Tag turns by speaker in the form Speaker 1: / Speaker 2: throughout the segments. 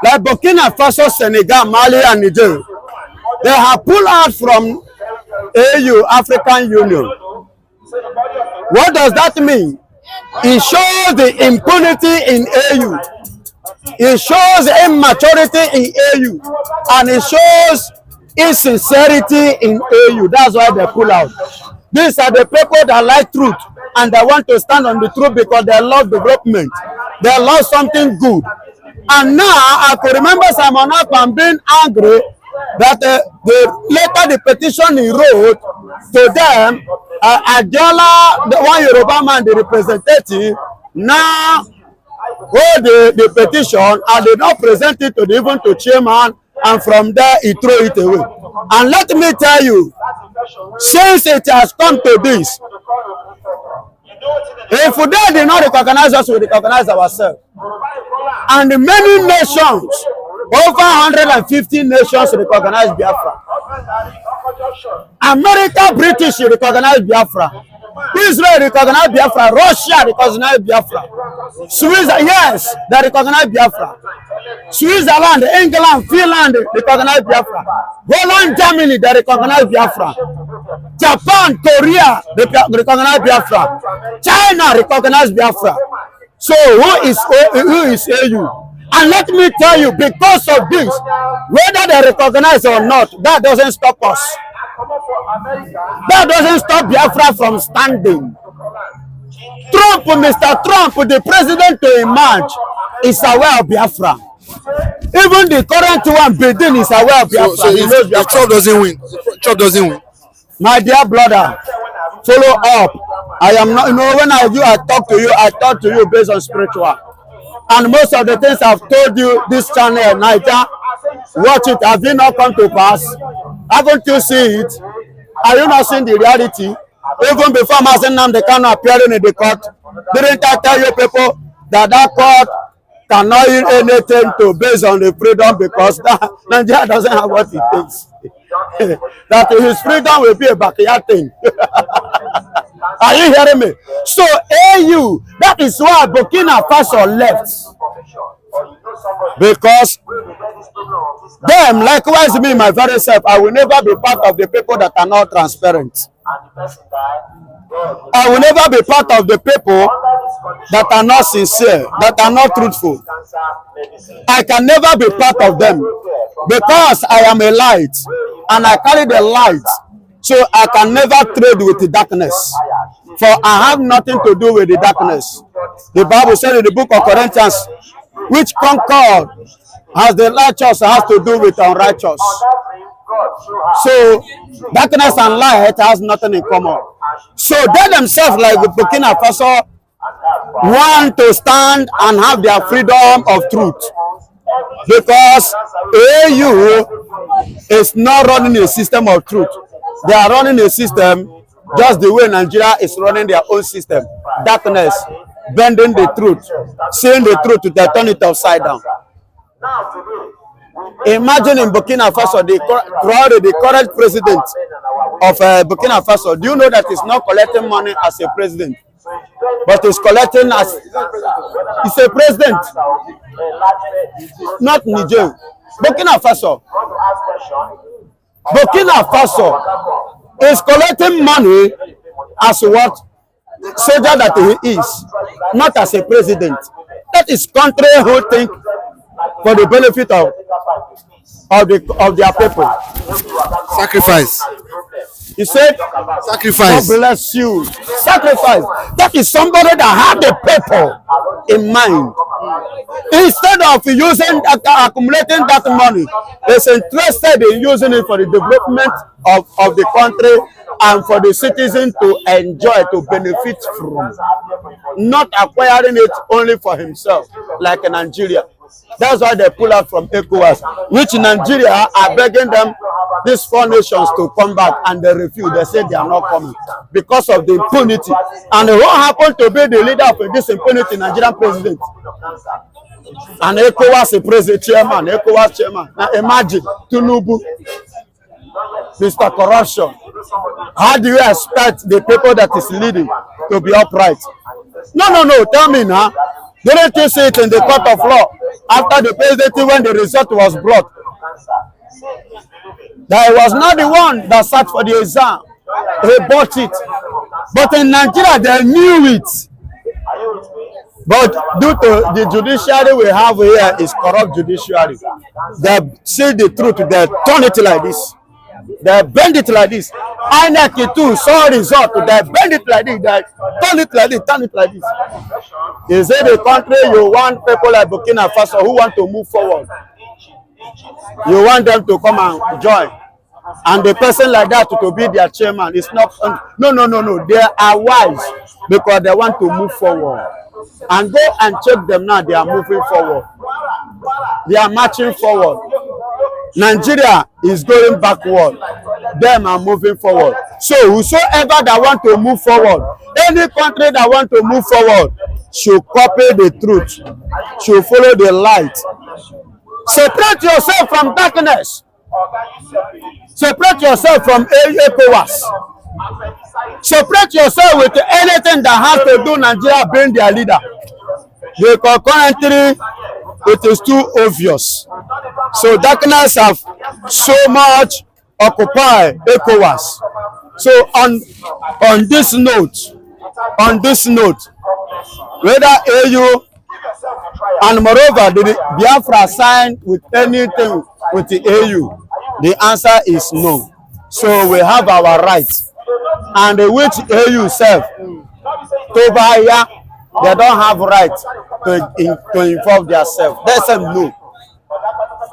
Speaker 1: like Burkina Faso, Senegal, Mali, and Niger, they have pulled out from AU, African Union. What does that mean? It shows the impunity in AU. It shows immaturity in AU. And it shows insincerity in AU. That's why they pull out. These are the people that like truth. And they want to stand on the truth because they love development. They love something good. And now, I could remember Simon Ekpa being angry that later the petition he wrote to them, Adiola, the one Yoruba man, the representative, now hold the petition and they not present it to even to chairman, and from there he throw it away. And let me tell you, since it has come to this, if they did not recognize us, we recognize ourselves. And many nations, over 150 nations recognize Biafra. America, British recognize Biafra. Israel recognize Biafra. Russia recognize Biafra. Switzerland, yes, they recognize Biafra. Switzerland, England, Finland recognize Biafra. Holland, Germany, they recognize Biafra. Japan, Korea, they recognize Biafra. China recognize Biafra. So who is AU? And let me tell you, because of this, whether they recognize or not, that doesn't stop us. That doesn't stop Biafra from standing. Trump, Mr. Trump, the president to emerge, is aware of Biafra. Even the current one, Biden, is aware of Biafra.
Speaker 2: So if Trump doesn't win, Trump doesn't win.
Speaker 1: My dear brother, follow up. I am not, when I talk to you based on spiritual. And most of the things I've told you, this channel, Niger, watch it. Have you not come to pass? Haven't you seen it? Are you not seeing the reality? Even before nnamdikanu appearing in the court, didn't I tell you people that court cannot use anything to base on the freedom because Nigeria doesn't have what it takes. That his freedom will be a backyard thing. Are you hearing me? So AU, that is why Burkina Faso left. Because them, likewise me, my very self, I will never be part of the people that are not transparent. I will never be part of the people that are not sincere, that are not truthful. I can never be part of them because I am a light and I carry the light. So I can never trade with the darkness. For I have nothing to do with the darkness. The Bible said in the book of Corinthians, which concord has the righteous has to do with unrighteous. So darkness and light has nothing in common. So they themselves, like the Burkina Faso, want to stand and have their freedom of truth. Because AU is not running a system of truth. They are running a system just the way Nigeria is running their own system. Darkness, bending the truth, saying the truth to turn it upside down. Imagine in Burkina Faso, Traore, the current president of Burkina Faso, do you know that he's not collecting money as a president? But he's collecting as he's a president, not Niger. Burkina Faso. Burkina Faso is collecting money as what soldier that he is, not as a president. That is country who think for the benefit of their people.
Speaker 2: Sacrifice.
Speaker 1: He said,
Speaker 2: sacrifice.
Speaker 1: God bless you. Sacrifice. That is somebody that had the people in mind. Instead of accumulating that money, is interested in using it for the development of the country and for the citizens to enjoy, to benefit from. Not acquiring it only for himself, like in Nigeria. That's why they pull out from ECOWAS, which Nigeria are begging them, these four nations, to come back, and they refuse. They say they are not coming because of the impunity. And what happened to be the leader of this impunity, Nigerian president? And ECOWAS president chairman, ECOWAS chairman. Now imagine tinubu, Mr. Corruption. How do you expect the people that is leading to be upright? No. Tell me now. Didn't you see it in the court of law? after the presidency when the result was brought, that he was not the one that sat for the exam. He bought it. But in Nigeria, they knew it. But due to the judiciary we have here is corrupt judiciary. They say the truth, they turn it like this. They bend it like this. INEC too saw result, they bend it like this, they turn it like this, turn it like this. Is it the country you want people like Burkina Faso who want to move forward? You want them to come and join. And the person like that to be their chairman. It's not, no. They are wise because they want to move forward. And go and check them now, they are moving forward. They are marching forward. Nigeria is going backward. Them are moving forward. So whosoever that want to move forward, any country that want to move forward should copy the truth, should follow the light. Separate yourself from darkness. Separate yourself from ECOWAS. Separate yourself with anything that has to do Nigeria being their leader. Because currently it is too obvious. So darkness have so much occupied ECOWAS. So on this note, whether AU and moreover the Biafra signed with anything with the AU, the answer is no. So we have our rights, and which AU self to buy, they don't have right to involve themselves. They say no.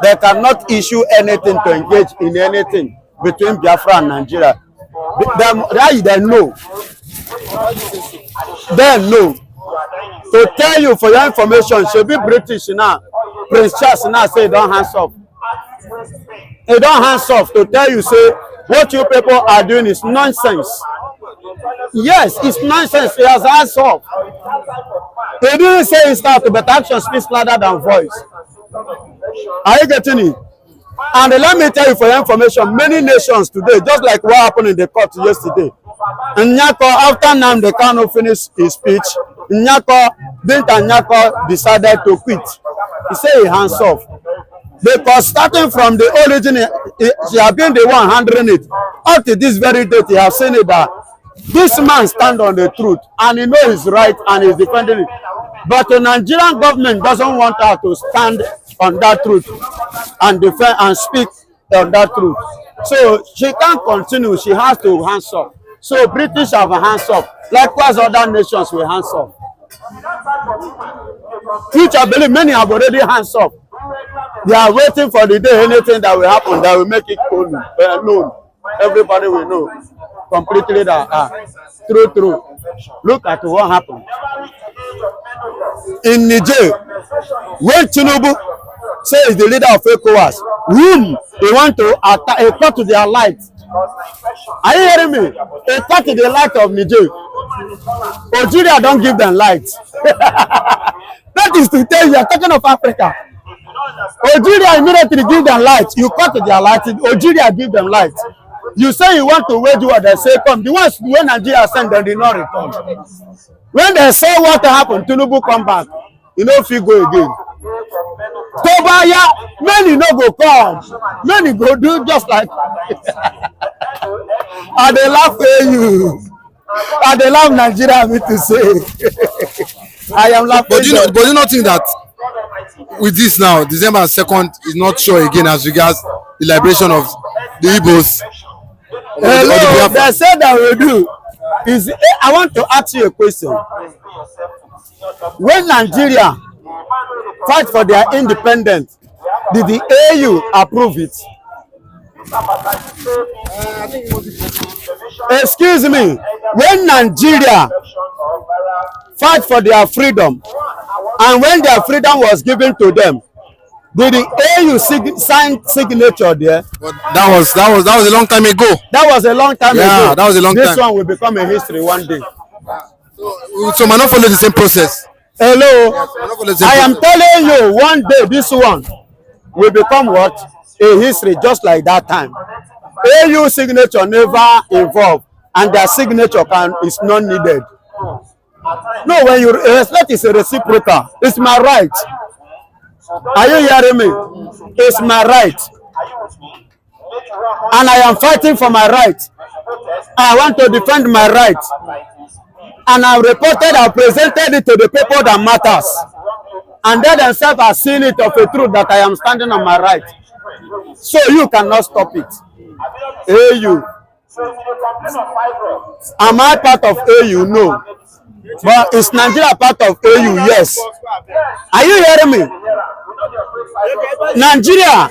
Speaker 1: They cannot issue anything to engage in anything between Biafra and Nigeria. They know. They know. To tell you for your information, should be British now. Prince Charles now say don't hands off. They don't hands off to tell you, say, what you people are doing is nonsense. Yes, it's nonsense. He has hands off. They didn't say it's not, but action speaks louder than voice. Are you getting it? And let me tell you for your information, many nations today, just like what happened in the court yesterday, Nyako, after nnamdikanu finished his speech, Nyako decided to quit. He said he hands off. Because starting from the origin, she has been the one handling it. Up to this very date, he has seen it that this man stand on the truth and he knows his right and he's defending it. But the Nigerian government doesn't want her to stand on that truth and defend and speak on that truth. So she can't continue. She has to hands off. So British have a hands off. Likewise, other nations will hands off. Which I believe many have already hands off. They are waiting for the day anything that will happen that will make it known. Everybody will know completely that true. Look at what happened in Niger when Tinubu says the leader of ECOWAS, whom they want to attack, a cut to their light. Are you hearing me? A cut to the light of Niger. Algeria don't give them light. That is to tell you, are talking of Africa. Algeria immediately give them light. You cut to their light. Algeria give them light. You say you want to wage war, they say come. The ones when Nigeria send them did not return. When they say what happened, Tinubu come back. You know if you go again. Tobaya, many no go come. Many go do just like and they laugh at you. And they laugh Nigeria me to say. I am laughing.
Speaker 2: But do you not think that with this now, December 2nd is not sure again as regards the liberation of the Igbos?
Speaker 1: Hello, they said that we do. I want to ask you a question. When Nigeria fight for their independence, did the AU approve it? Excuse me. When Nigeria fight for their freedom, and when their freedom was given to them, did the AU sign signature there?
Speaker 2: But that was a long time ago.
Speaker 1: That was a long time ago.
Speaker 2: Yeah, that was a long time.
Speaker 1: This one will become a history one day.
Speaker 2: So might not follow the same process.
Speaker 1: Hello,
Speaker 2: Yes,
Speaker 1: I am telling you, one day this one will become what? A history, just like that time. AU signature never involved, and their signature is not needed. No, when you respect is a reciprocal. It's my right. Are you hearing me? It's my right. And I am fighting for my right. I want to defend my right. And I presented it to the people that matters. And they themselves have seen it of a truth that I am standing on my right. So you cannot stop it. AU. Am I part of AU? No. But is Nigeria part of AU? Yes. Are you hearing me? Nigeria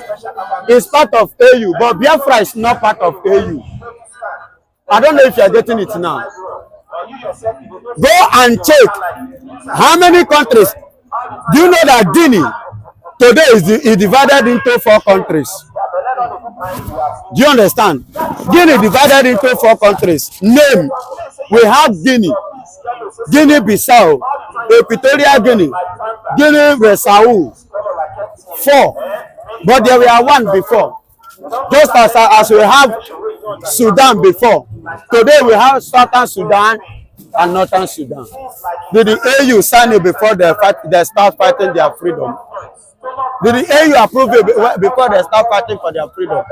Speaker 1: is part of AU, but Biafra is not part of AU. I don't know if you are getting it now. Go and check how many countries. Do you know that Guinea today is divided into 4 countries? Do you understand? Guinea divided into 4 countries. Name. We have Guinea, Guinea-Bissau, Equatorial Guinea, Guinea-Bissau. 4. But there were 1 before. Just as we have Sudan before. Today we have Southern Sudan and Northern Sudan. Did the AU sign it before they start fighting their freedom? Did the AU approve it before they start fighting for their freedom?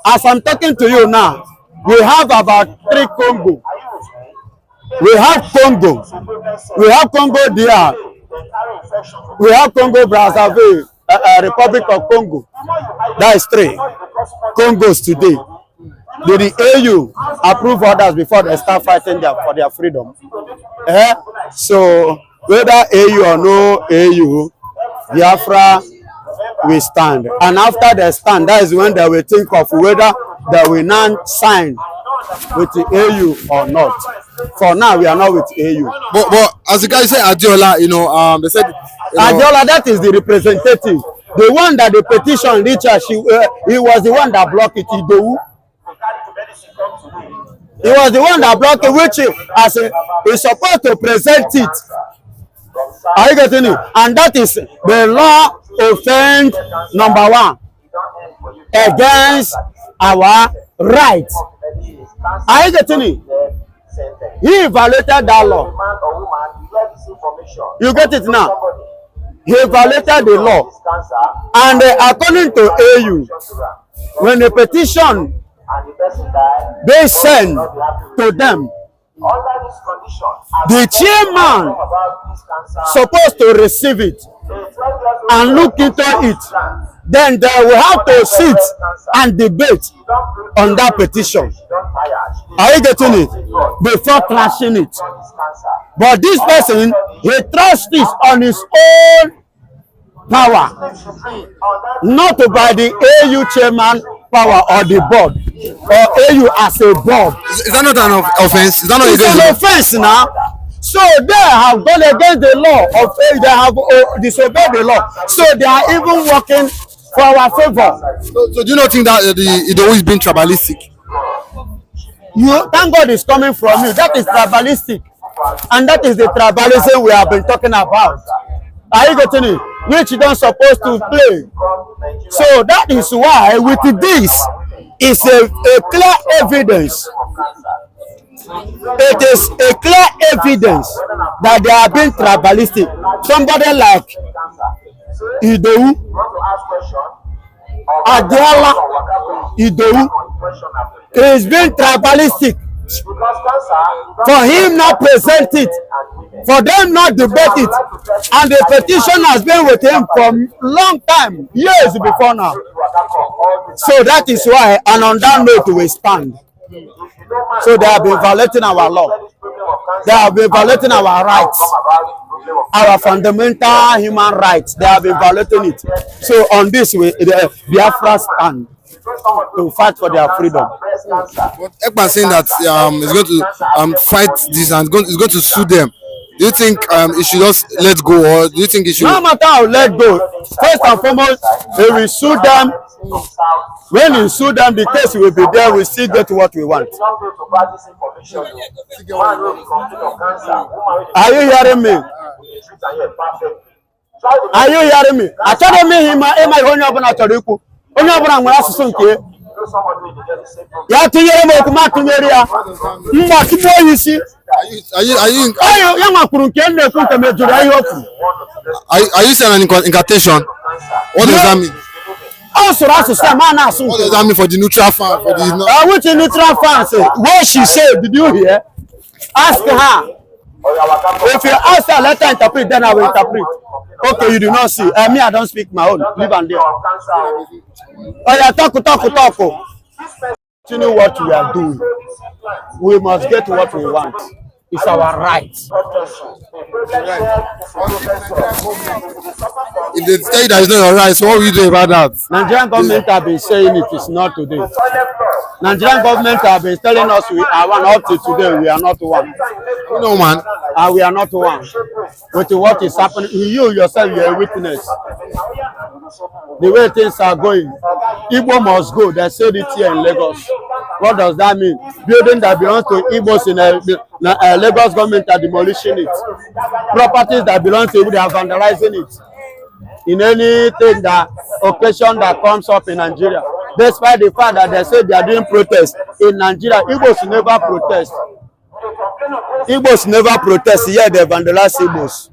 Speaker 1: As I'm talking to you now, we have about 3 Congo. We have Congo. We have Congo DR. We have Congo Brazzaville, Republic of Congo. That is 3 Congos today. Did the AU approve others before they start fighting for their freedom? So whether AU or no AU, Biafra will stand. And after they stand, that is when they will think of whether they will now sign with the AU or not. For now, we are not with AU.
Speaker 2: But as the guy said, Adiola, they said
Speaker 1: Adiola, that is the representative. The one that the petition reached, he was the one that blocked it. He was the one that blocked it, which is supposed to present it. Are you getting it? And that is the law offense number 1 against our rights. Are you getting it? He violated that law. You get it now? He violated the law. And according to AU, when the petition they send to them, the chairman supposed to receive it and look into it. Then they will have to sit and debate on that petition. Are you getting it? Before clashing it. But this person, he trusts this on his own power, not by the AU chairman power or the board, or AU as a board.
Speaker 2: Is that not an offense? Is that not
Speaker 1: an offense now? So they have gone against the law of AU. They have disobeyed the law. So they are even working for our favor.
Speaker 2: So do you not think that it always been tribalistic?
Speaker 1: Thank God it's coming from you. That is tribalistic. And that is the tribalism we have been talking about. Are you getting it? Which you don't supposed to play. So that is why with this is a clear evidence. It is a clear evidence that they have been tribalistic. Somebody like Idowu, Adiola Idowu is being tribalistic. For him not present it, for them not debate it, and the petition has been with him for long time, years before now. So that is why, and on that note we stand. So they have been violating our law. They have been violating our rights, our fundamental human rights. They have been violating it. So on this way, the Biafra stand to fight for their freedom.
Speaker 2: But Ekpa saying that it's going to fight this and it's going to sue them. Do you think it should just let go, or do you think it should?
Speaker 1: No matter how let go. First and foremost, they will sue them. When you sue them, the case will be there. We still get what we want. Are you hearing me? Are you hearing me? I told me him onye ọbụla chọrọ ikwu. Onye ọbụla nwere asụsụ nke. Ya tunyere m okwu ma tunyere ya. Mma tupu oyi si. Ya makwuru nke na-ekwu nke mejuru ya ihe okwu.
Speaker 2: Are you saying an incantation? What does that mean?
Speaker 1: What does
Speaker 2: that mean for the neutral fan? For the
Speaker 1: which neutral fans? What she said, did you hear? Ask her. If you ask her, let her interpret, then I will interpret. Okay, you do not see. Me, I don't speak my own. Leave and there. Oh, yeah, talk. Continue what we are doing. We must get what we want. It's our right.
Speaker 2: If they tell you that it's not your right, so what will you do about that?
Speaker 1: Nigerian government have been saying it is not today. Nigerian government have been telling us we are one. Up to today, we are not one.
Speaker 2: No, man.
Speaker 1: We are not one. With what is happening, you yourself, you are a witness. The way things are going, Igbo must go. They said it here in Lagos. What does that mean? Building that belongs to Igbos in Lagos government are demolishing it. Properties that belong to Igbo, they are vandalizing it. In anything that occasion that comes up in Nigeria, despite the fact that they say they are doing protests in Nigeria, Igbos never protest. Igbos never protest, yet they vandalize Igbos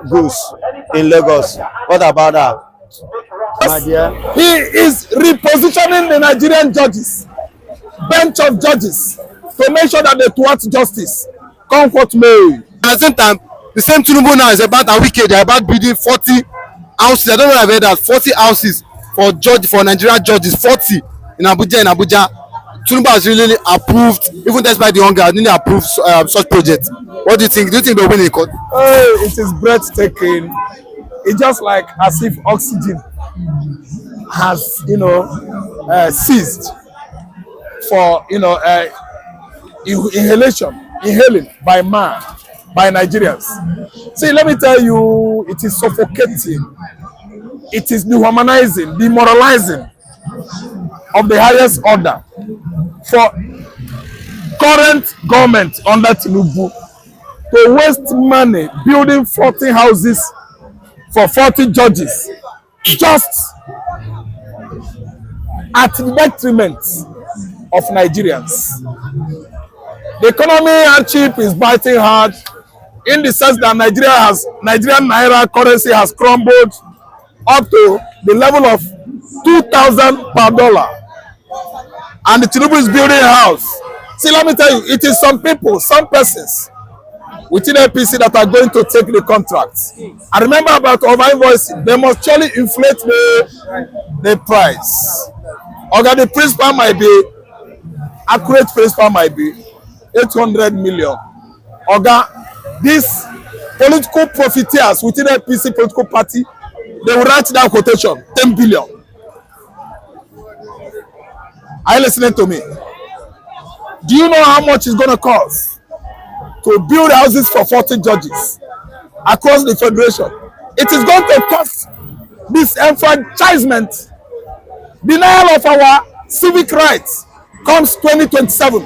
Speaker 1: goods in Lagos. What about that? My dear?
Speaker 3: He is repositioning the Nigerian judges, bench of judges, to make sure that they thwart justice. Come what may.
Speaker 2: At the same time, the same Tinubu now is about a wicked. They're about building 40 houses. I don't know if I've heard that 40 houses for Nigerian judges. 40 in Abuja. Tinubu has really approved, even despite the hunger, really approved such projects. What do you think? Do you think they'll win in court?
Speaker 3: It is breathtaking. It's just like as if oxygen has, ceased for, inhaling by man, by Nigerians. See, let me tell you, it is suffocating. It is dehumanizing, demoralizing of the highest order for current government under Tinubu to waste money building 40 houses for 40 judges just at the detriment of Nigerians. The economy hardship is biting hard in the sense that Nigerian naira currency has crumbled up to the level of 2,000 per dollar. And the Tinubu is building a house. See, let me tell you, it is some people, some persons within APC that are going to take the contracts. And remember about over invoicing, they must surely inflate the price. Okay, the principal might be, accurate principal might be 800 million. Okay, these political profiteers within APC political party, they will write down quotation, 10 billion. Are you listening to me? Do you know how much it's going to cost to build houses for 40 judges across the federation? It is going to cost disenfranchisement, denial of our civic rights comes 2027,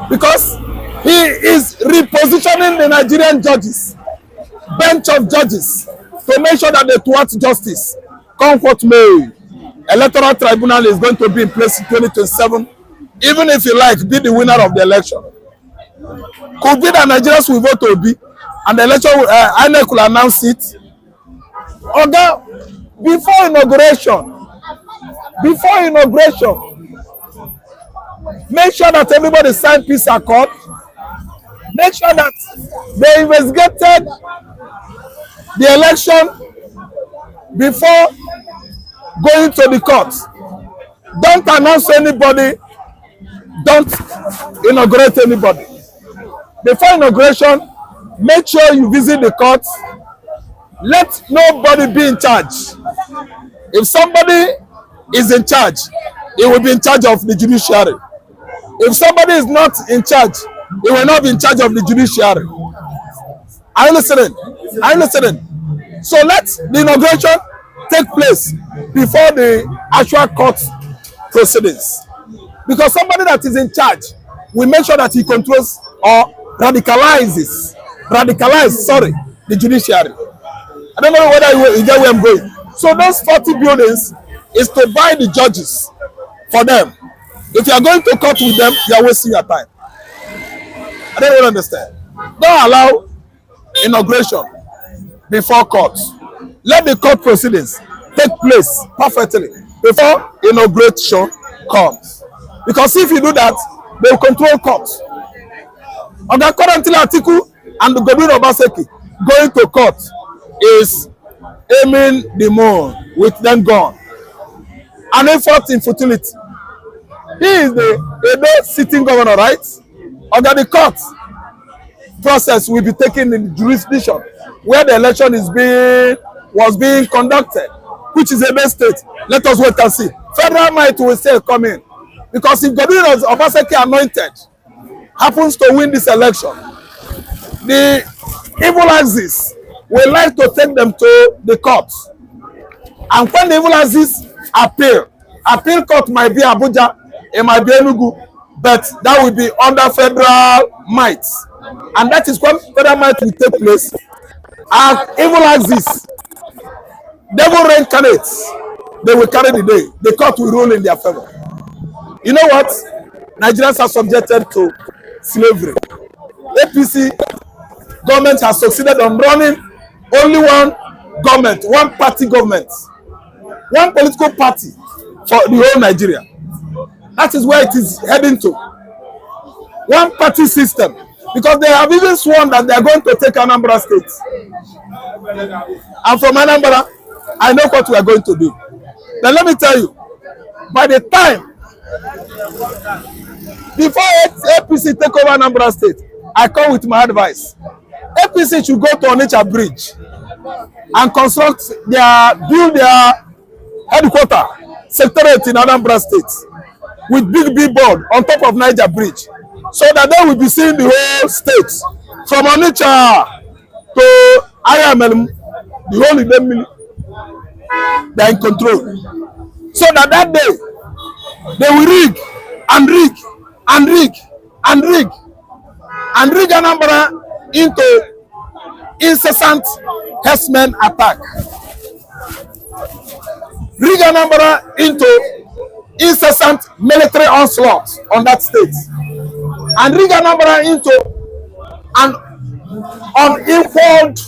Speaker 3: because he is repositioning the Nigerian judges, bench of judges, to make sure that they thwart justice. Come what may. Electoral tribunal is going to be in place in 2027. Even if you like, be the winner of the election. Could be that Nigerians will vote to be, and the election INEC will announce it. Okay, before inauguration, make sure that everybody sign peace accord. Make sure that they investigated the election before going to the court. Don't announce anybody. Don't inaugurate anybody. Before inauguration, make sure you visit the court. Let nobody be in charge. If somebody is in charge, he will be in charge of the judiciary. If somebody is not in charge, he will not be in charge of the judiciary. Are you listening? Are you listening? So let the inauguration take place before the actual court proceedings. Because somebody that is in charge will make sure that he controls or radicalizes the judiciary. I don't know whether you get where I'm going. So those 40 buildings is to buy the judges for them. If you are going to court with them, you are wasting your time. I don't even understand. Don't allow inauguration before court. Let the court proceedings take place perfectly before inauguration comes. Because if you do that, they will control court. Under currently Atiku and the Godwin Obaseki going to court is aiming the moon with them gone. An effort in futility. He is the sitting governor, right? Under the court process will be taken in the jurisdiction where the election was being conducted, which is a state. Let us wait and see. Federal might will still come in. Because if Godwin Obaseki anointed happens to win this election, the evil axis will like to take them to the courts. And when the evil axis appeal court might be Abuja, it might be Enugu, but that will be under federal might. And that is when federal might will take place. And evil axis, devil reincarnates, they will carry the day. The court will rule in their favor. You know what? Nigerians are subjected to slavery. APC government has succeeded on running only one government, one party government, one political party for the whole Nigeria. That is where it is heading to. One party system. Because they have even sworn that they are going to take Anambra State. And from Anambra, I know what we are going to do. Then let me tell you, by the time, before APC take over Anambra State, I come with my advice. APC should go to Onitsha Bridge and build their headquarters, secretariat in Anambra State with big billboard on top of Niger Bridge, so that they will be seeing the whole state from Onitsha to Ayamelum, the whole Idemili. They are in control. So that day, they will rig Anambra into incessant herdsmen attack. Rig Anambra into incessant military onslaught on that state. And rig Anambra into an unequaled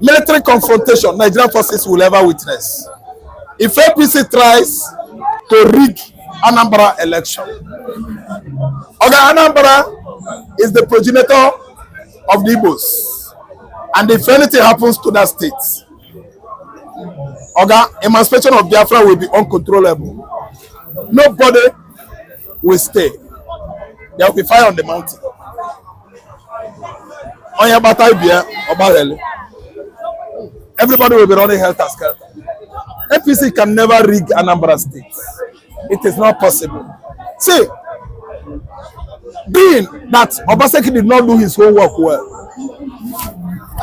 Speaker 3: military confrontation Nigerian forces will ever witness. If APC tries to rig Anambra election, Anambra is the progenitor of the Igbos, and if anything happens to that state, emancipation of Biafra will be uncontrollable. Nobody will stay. There will be fire on the mountain. Everybody will be running helter-skelter. APC can never rig Anambra State. It is not possible. See, being that Obaseki did not do his homework well. I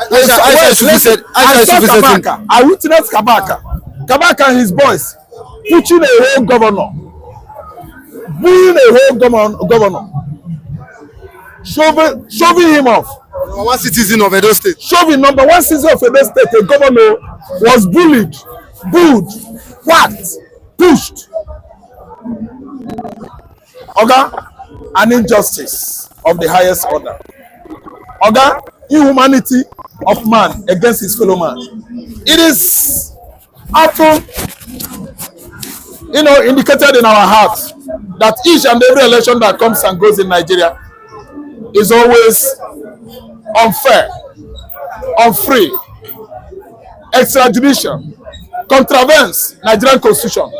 Speaker 3: witnessed Kabaka and his boys pushing a whole governor, bullying a whole governor, shoving him off.
Speaker 2: Number one citizen of Edo State.
Speaker 3: Number one citizen of Edo State, a governor was bullied, booed, whacked, pushed. An injustice of the highest order. Inhumanity of man against his fellow man. It is often, indicated in our hearts that each and every election that comes and goes in Nigeria is always unfair, unfree, extrajudicial, contravenes Nigerian constitution.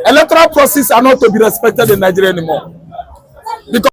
Speaker 3: Electoral processes are not to be respected in Nigeria anymore. Because